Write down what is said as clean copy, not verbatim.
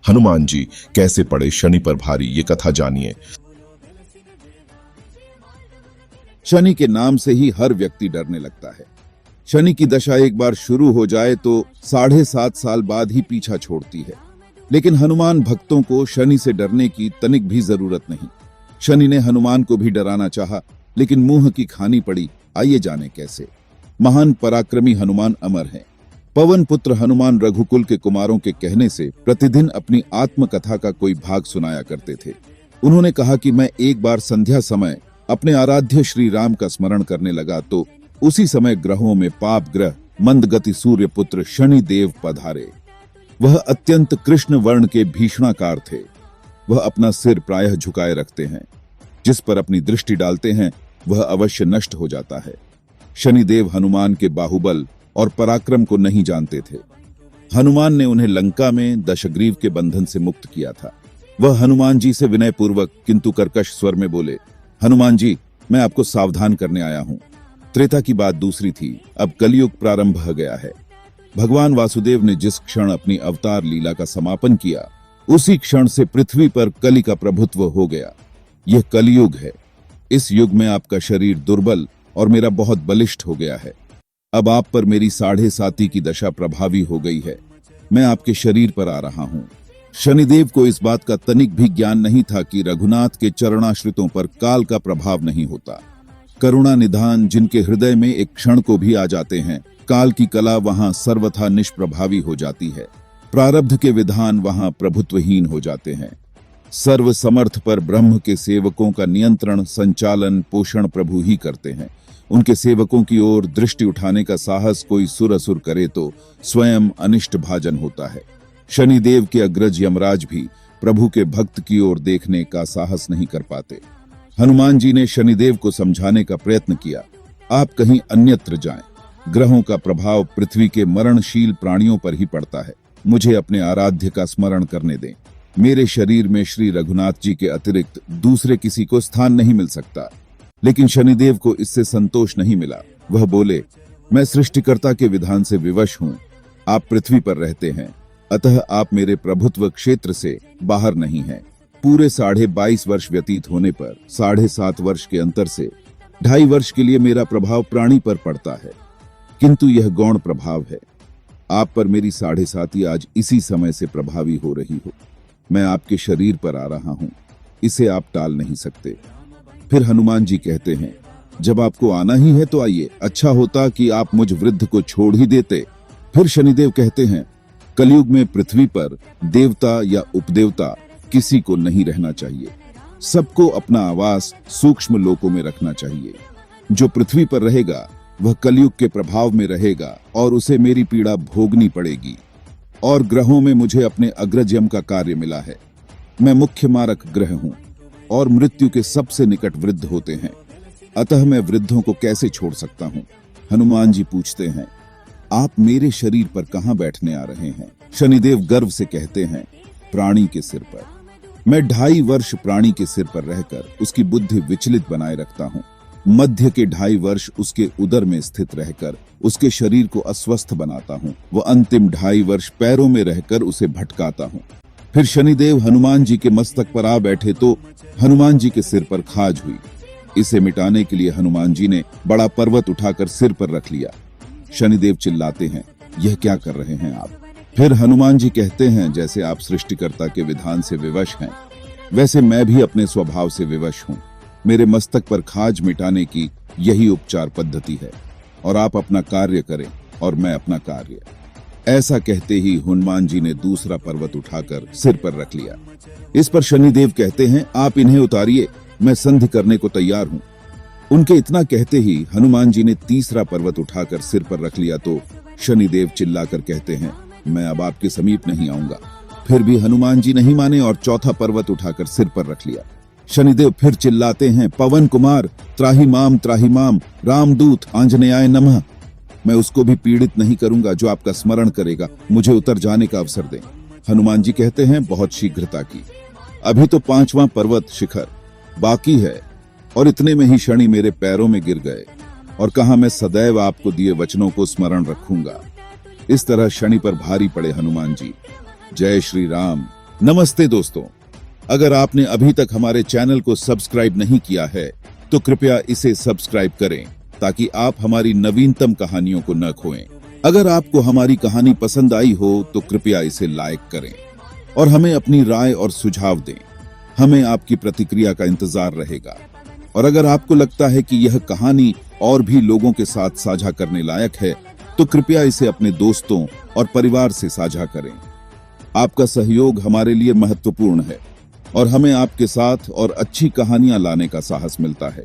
हनुमान जी कैसे पड़े शनि पर भारी, ये कथा जानिए। शनि के नाम से ही हर व्यक्ति डरने लगता है। शनि की दशा एक बार शुरू हो जाए तो 7.5 साल बाद ही पीछा छोड़ती है। लेकिन हनुमान भक्तों को शनि से डरने की तनिक भी जरूरत नहीं। शनि ने हनुमान को भी डराना चाहा, लेकिन मुंह की खानी पड़ी। आइए जाने कैसे। महान पराक्रमी हनुमान अमर हैं। पवन पुत्र हनुमान रघुकुल के कुमारों के कहने से प्रतिदिन अपनी आत्मकथा का कोई भाग सुनाया करते थे। उन्होंने कहा कि मैं एक बार संध्या समय अपने आराध्य श्री राम का स्मरण करने लगा तो उसी समय ग्रहों में पाप ग्रह मंदगति सूर्य पुत्र शनि देव पधारे। वह अत्यंत कृष्ण वर्ण के भीषणाकार थे। वह अपना सिर प्रायः झुकाए रखते हैं। जिस पर अपनी दृष्टि डालते हैं वह अवश्य नष्ट हो जाता है। शनिदेव हनुमान के बाहुबल और पराक्रम को नहीं जानते थे। हनुमान ने उन्हें लंका में दशग्रीव के बंधन से मुक्त किया था। वह हनुमान जी से विनयपूर्वक किंतु कर्कश स्वर में बोले, हनुमान जी, मैं आपको सावधान करने आया हूं। त्रेता की बात दूसरी थी, अब कलयुग प्रारंभ हो गया है। भगवान वासुदेव ने जिस क्षण अपनी अवतार लीला का समापन किया, उसी क्षण से पृथ्वी पर कलि का प्रभुत्व हो गया। यह कलयुग है। इस युग में आपका शरीर दुर्बल और मेरा बहुत बलिष्ठ हो गया है। अब आप पर मेरी 7.5 की दशा प्रभावी हो गई है। मैं आपके शरीर पर आ रहा हूं। शनिदेव को इस बात का तनिक भी ज्ञान नहीं था कि रघुनाथ के चरणाश्रितों पर काल का प्रभाव नहीं होता। करुणा निधान जिनके हृदय में एक क्षण को भी आ जाते हैं, काल की कला वहां सर्वथा निष्प्रभावी हो जाती है। प्रारब्ध के विधान वहां प्रभुत्वहीन हो जाते हैं। सर्व समर्थ पर ब्रह्म के सेवकों का नियंत्रण, संचालन, पोषण प्रभु ही करते हैं। उनके सेवकों की ओर दृष्टि उठाने का साहस कोई सुर असुर करे तो स्वयं अनिष्ट भाजन होता है। शनिदेव के अग्रज यमराज भी प्रभु के भक्त की ओर देखने का साहस नहीं कर पाते। हनुमान जी ने शनिदेव को समझाने का प्रयत्न किया, आप कहीं अन्यत्र जाएं। ग्रहों का प्रभाव पृथ्वी के मरणशील प्राणियों पर ही पड़ता है। मुझे अपने आराध्य का स्मरण करने दें। मेरे शरीर में श्री रघुनाथ जी के अतिरिक्त दूसरे किसी को स्थान नहीं मिल सकता। लेकिन शनिदेव को इससे संतोष नहीं मिला। वह बोले, मैं सृष्टिकर्ता के विधान से विवश हूं। आप पृथ्वी पर रहते हैं, अतः आप मेरे प्रभुत्व क्षेत्र से बाहर नहीं हैं। पूरे 22.5 वर्ष व्यतीत होने पर 7.5 वर्ष के अंतर से 2.5 वर्ष के लिए मेरा प्रभाव प्राणी पर पड़ता है, किंतु यह गौण प्रभाव है। आप पर मेरी 7.5 आज इसी समय से प्रभावी हो रही हो। मैं आपके शरीर पर आ रहा हूं, इसे आप टाल नहीं सकते। फिर हनुमान जी कहते हैं, जब आपको आना ही है तो आइए। अच्छा होता कि आप मुझ वृद्ध को छोड़ ही देते। फिर शनिदेव कहते हैं, कलयुग में पृथ्वी पर देवता या उपदेवता किसी को नहीं रहना चाहिए। सबको अपना आवास सूक्ष्म लोकों में रखना चाहिए। जो पृथ्वी पर रहेगा वह कलयुग के प्रभाव में रहेगा और उसे मेरी पीड़ा भोगनी पड़ेगी। और ग्रहों में मुझे अपने अग्रज यम का कार्य मिला है। मैं मुख्य मारक ग्रह हूं और मृत्यु के सबसे निकट वृद्ध होते हैं, अतः मैं वृद्धों को कैसे छोड़ सकता हूं। हनुमान जी पूछते हैं, आप मेरे शरीर पर कहां बैठने आ रहे हैं। शनिदेव गर्व से कहते हैं, प्राणी के सिर पर। मैं 2.5 वर्ष प्राणी के सिर पर रहकर उसकी बुद्धि विचलित बनाए रखता हूं। मध्य के 2.5 वर्ष उसके उदर में स्थित रहकर उसके शरीर को अस्वस्थ बनाता हूं। वह अंतिम 2.5 वर्ष पैरों में रहकर उसे भटकाता हूं। फिर शनिदेव हनुमान जी के मस्तक पर आ बैठे तो हनुमान जी के सिर पर खाज हुई। इसे मिटाने के लिए हनुमान जी ने बड़ा पर्वत उठाकर सिर पर रख लिया। शनिदेव चिल्लाते हैं, यह क्या कर रहे हैं आप। फिर हनुमान जी कहते हैं, जैसे आप सृष्टिकर्ता के विधान से विवश हैं, वैसे मैं भी अपने स्वभाव से विवश हूं। मेरे मस्तक पर खाज मिटाने की यही उपचार पद्धति है, और आप अपना कार्य करें और मैं अपना कार्य। ऐसा कहते ही हनुमान जी ने दूसरा पर्वत उठाकर सिर पर रख लिया। इस पर शनिदेव कहते हैं, आप इन्हें उतारिए, मैं संधि करने को तैयार हूं। उनके इतना कहते ही हनुमान जी ने तीसरा पर्वत उठाकर सिर पर रख लिया तो शनिदेव चिल्लाकर कहते हैं, मैं अब आपके समीप नहीं आऊंगा। फिर भी हनुमान जी नहीं माने और चौथा पर्वत उठाकर सिर पर रख लिया। शनिदेव फिर चिल्लाते हैं, पवन कुमार त्राहि माम रामदूत आंजनेयाय नमः। मैं उसको भी पीड़ित नहीं करूंगा जो आपका स्मरण करेगा। मुझे उतर जाने का अवसर दें। हनुमान जी कहते हैं, बहुत शीघ्रता की। अभी तो 5वां पर्वत शिखर बाकी है और इतने में ही शनि मेरे पैरों में गिर गए और कहा, मैं सदैव आपको दिए वचनों को स्मरण रखूंगा। इस तरह शनि पर भारी पड़े हनुमान जी। जय श्री राम। नमस्ते दोस्तों, अगर आपने अभी तक हमारे चैनल को सब्सक्राइब नहीं किया है तो कृपया इसे सब्सक्राइब करें ताकि आप हमारी नवीनतम कहानियों को न खोएं। अगर आपको हमारी कहानी पसंद आई हो तो कृपया इसे लाइक करें और हमें अपनी राय और सुझाव दें। हमें आपकी प्रतिक्रिया का इंतजार रहेगा। और अगर आपको लगता है कि यह कहानी और भी लोगों के साथ साझा करने लायक है तो कृपया इसे अपने दोस्तों और परिवार से साझा करें। आपका सहयोग हमारे लिए महत्वपूर्ण है और हमें आपके साथ और अच्छी कहानियां लाने का साहस मिलता है।